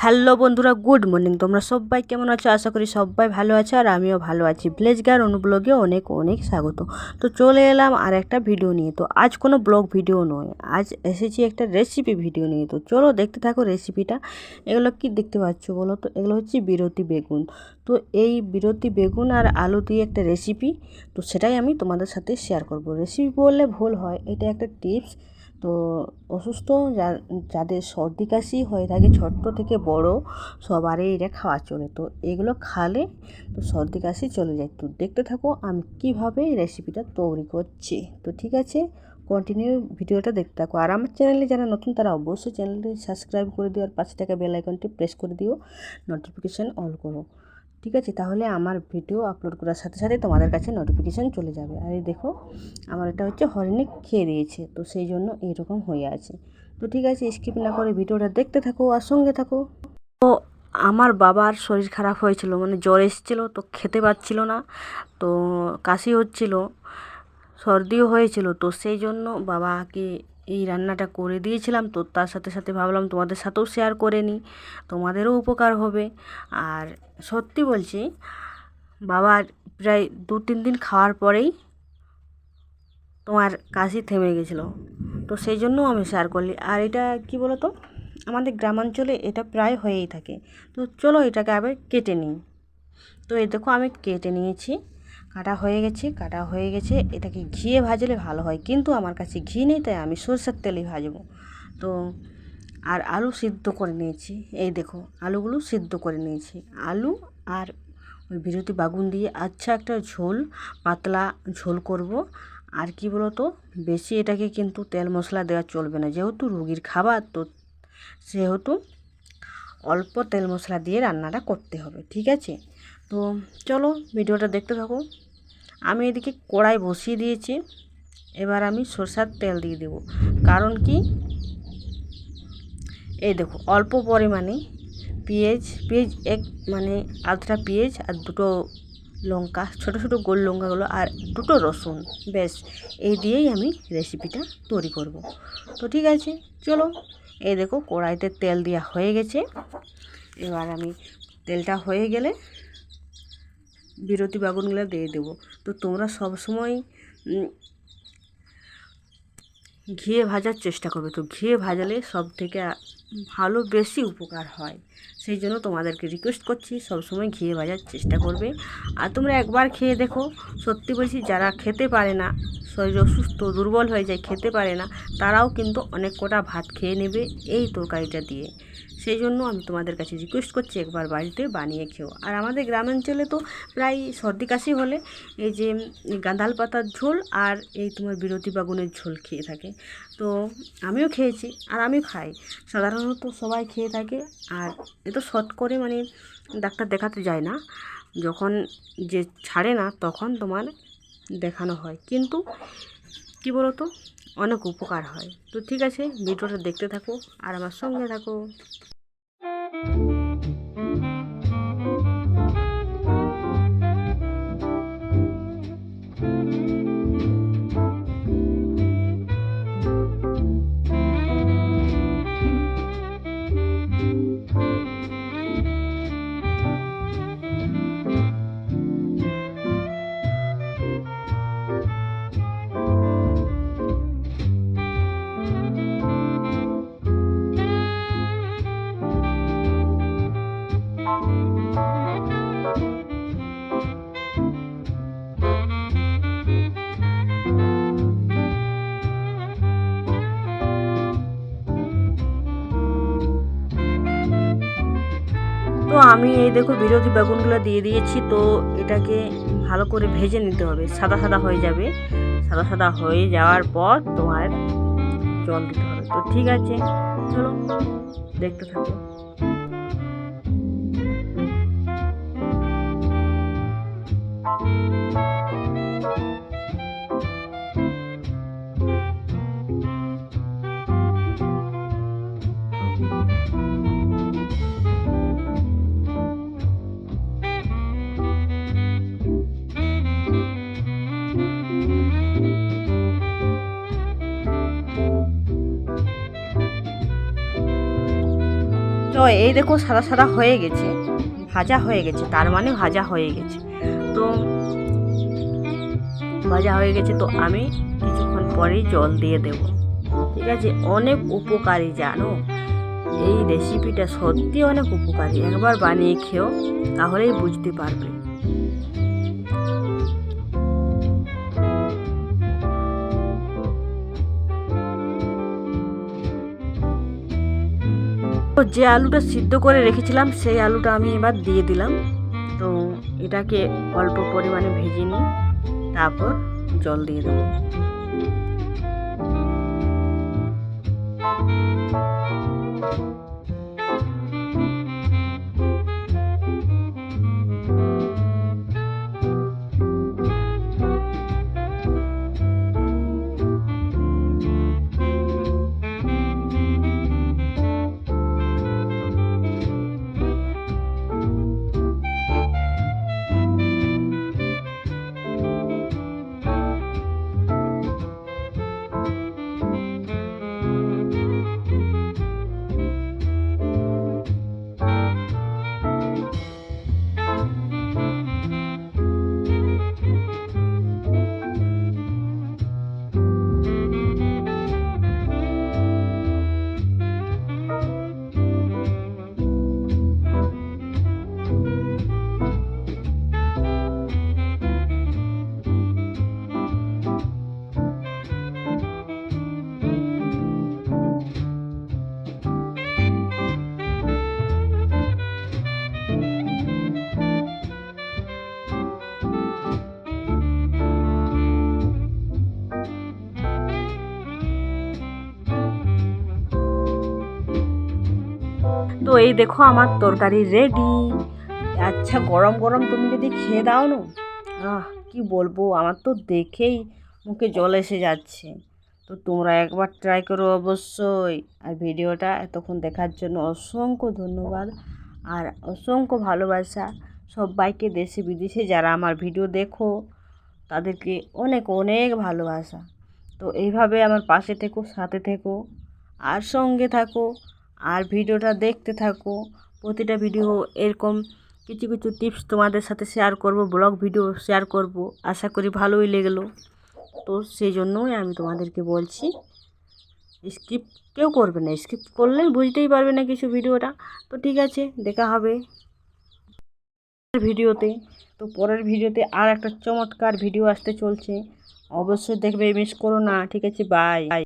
Hello বন্ধুরা, good morning. তোমরা সবাই কেমন আছো? আশা করি সবাই ভালো আছো আর আমিও ভালো আছি। ভিলেজ গার অনুব্লগে অনেক অনেক স্বাগত। তো চলে এলাম আর একটা ভিডিও নিয়ে। তো আজ কোনো ব্লগ ভিডিও নয়, আজ এসেছি একটা রেসিপি ভিডিও নিয়ে। তো চলো দেখতে থাকো রেসিপিটা। এগুলো কি দেখতে পাচ্ছ বলো তো? এগুলো হচ্ছে বিরতি বেগুন। তো এই বিরতি বেগুন আর আলু দিয়ে একটা রেসিপি, তো সেটাই আমি তোমাদের সাথে শেয়ার করব। রেসিপি বললে ভুল হয়, এটা একটা টিপস। তো অসুস্থ যাদের সর্দি কাশি হয়ে থাকে ছোট্ট থেকে বড় সবারই এটা খাওয়া চলে। তো এগুলো খালে তো সর্দি কাশি চলে যায়। তো দেখতে থাকো আমি কীভাবে এই রেসিপিটা তৈরি করছি। তো ঠিক আছে, কন্টিনিউ ভিডিওটা দেখতে থাকো। আর আমার চ্যানেলে যারা নতুন তারা অবশ্যই চ্যানেলটি সাবস্ক্রাইব করে দিও আর পাশে থাকা বেল আইকনটি প্রেস করে দিও, নোটিফিকেশান অল করো। ঠিক আছে, তাহলে আমার ভিডিও আপলোড করার সাথে সাথে তোমাদের কাছে নোটিফিকেশান চলে যাবে। আর এই দেখো আমার এটা হচ্ছে হরিণী খেয়ে দিয়েছে, তো সেই জন্য এইরকম হয়ে আছে। তো ঠিক আছে, স্কিপ না করে ভিডিওটা দেখতে থাকো আর সঙ্গে থাকো। তো আমার বাবার শরীর খারাপ হয়েছিল, মানে জ্বর এসেছিলো, তো খেতে পাচ্ছিল না, তো কাশি হচ্ছিল, সর্দিও হয়েছিল। তো সেই জন্য বাবাকে এই রান্নাটা করে দিয়েছিলাম। তো তার সাথে সাথে ভাবলাম তোমাদের সাথেও শেয়ার করে নিই, তোমাদেরও উপকার হবে। আর সত্যি বলছি, বাবার প্রায় 2-3 দিন খাওয়ার পরেই তোমার কাশি থেমে গেছিলো। তো সেই জন্য আমি শেয়ার করলি। আর এটা কি বলো তো, আমাদের গ্রামাঞ্চলে এটা প্রায় হয়েই থাকে। তো চলো এটাকে আবার কেটে নিই। তো এই দেখো আমি কেটে নিয়েছি, কাটা হয়ে গেছে। এটাকে ঘিয়ে ভাজলে ভালো হয়, কিন্তু আমার কাছে ঘি নেই, তাই আমি সরষের তেলেই ভাজবো। তো আর আলু সিদ্ধ করে নিয়েছি, এই দেখো আলুগুলো সিদ্ধ করে নিয়েছি। আলু আর ওই বিরতি বাগুন দিয়ে আচ্ছা একটা ঝোল, পাতলা ঝোল করব। আর কি বলো তো, বেশি এটাকে কিন্তু তেল মশলা দেওয়া চলবে না, যেহেতু রুগীর খাবার, তো সেহেতু অল্প তেল মশলা দিয়ে রান্নাটা করতে হবে। ঠিক আছে, তো চলো ভিডিওটা দেখতে থাকো। আমি এদিকে কড়াই বসিয়ে দিয়েছি, এবার আমি সরষের তেল দিয়ে দেব। কারণ কি, এই দেখো অল্প পরিমাণে পেঁয়াজ এক মানে আধটা পেঁয়াজ আর দুটো লঙ্কা, ছোটো ছোটো গোল লঙ্কাগুলো, আর দুটো রসুন, ব্যাস এই দিয়েই আমি রেসিপিটা তৈরি করব। তো ঠিক আছে চলো, এই দেখো কড়াইতে তেল দেওয়া হয়ে গেছে। এবার আমি তেলটা হয়ে গেলে বিরতি বাগুনগুলো দিয়ে দেবো। তো তোমরা সবসময় ঘিয়ে ভাজার চেষ্টা করবে, তো ঘিয়ে ভাজালে সব থেকে ভালো বেশি উপকার হয়। সেই জন্য তোমাদেরকে রিকোয়েস্ট করছি সবসময় ঘিয়ে ভাজার চেষ্টা করবে। আর তোমরা একবার খেয়ে দেখো, সত্যি বলছি যারা খেতে পারে না, শরীর অসুস্থ দুর্বল হয়ে যায়, খেতে পারে না, তারাও কিন্তু অনেক কটা ভাত খেয়ে নেবে এই তরকারিটা দিয়ে। সেই জন্য আমি তোমাদের কাছে রিকোয়েস্ট করছি একবার বাড়িতে বানিয়ে খেও। আর আমাদের গ্রামাঞ্চলে তো প্রায় সর্দি কাশি হলে এই যে গাঁদাল পাতার ঝোল আর এই তোমার বিরতি বাগুনের ঝোল খেয়ে থাকে। তো আমিও খেয়েছি আর আমি খাই, সাধারণত সবাই খেয়ে থাকে। আর এ তো শর্ট করে মানে ডাক্তার দেখাতে যায় না, যখন যে ছাড়ে না তখন তোমার দেখানো হয়, কিন্তু কি বলো তো, অনেক উপকার হয়। তো ঠিক আছে, ভিডিওটা দেখতে থাকো আর আমার সঙ্গে থাকো। তো আমি এই দেখো বিরতি বেগুনগুলো দিয়ে দিয়েছি। তো এটাকে ভালো করে ভেজে নিতে হবে, সাদা সাদা হয়ে যাবে। সাদা সাদা হয়ে যাওয়ার পর তোমার জল দিতে হবে। তো ঠিক আছে চলো দেখতে থাকো। তো এই দেখো সাদা সাদা হয়ে গেছে, ভাজা হয়ে গেছে, তার মানে ভাজা হয়ে গেছে। তো ভাজা হয়ে গেছে, তো আমি কিছুক্ষণ পরেই জল দিয়ে দেব। ঠিক আছে, অনেক উপকারী জানো, এই রেসিপিটা সত্যি অনেক উপকারী। একবার বানিয়ে খেও, তাহলেই বুঝতে পারবে। তো যে আলুটা সিদ্ধ করে রেখেছিলাম সেই আলুটা আমি এবার দিয়ে দিলাম। তো এটাকে অল্প পরিমাণে ভেজে নিই, তারপর জল দিয়ে দেবো। তো এই দেখো আমার তরকারি রেডি। আচ্ছা, গরম গরম তুমি যদি খেয়ে দাও না, কি বলবো, আমার তো দেখেই মুখে জল এসে যাচ্ছে। তো তোমরা একবার ট্রাই করো অবশ্যই। আর ভিডিওটা এতক্ষণ দেখার জন্য অসংখ্য ধন্যবাদ আর অসংখ্য ভালোবাসা সবাইকে, দেশে বিদেশে যারা আমার ভিডিও দেখো তাদেরকে অনেক অনেক ভালোবাসা। তো এইভাবে আমার পাশে থেকো, সাথে থেকো আর সঙ্গে থাকো, আর ভিডিওটা দেখতে থাকো। প্রতিটা ভিডিও এরকম কিছু কিছু টিপস তোমাদের সাথে শেয়ার করব, ব্লগ ভিডিও শেয়ার করব। আশা করি ভালোই লেগেলো। তো সেই জন্যই আমি তোমাদেরকে বলছি, স্কিপ কেউ করবে না, স্কিপ করলে বুঝতেই পারবে না কিছু ভিডিওটা। তো ঠিক আছে, দেখা হবে ভিডিওতে। তো পরের ভিডিওতে আর একটা চমৎকার ভিডিও আসতে চলছে, অবশ্যই দেখবে, মিস করো না। ঠিক আছে, বাই।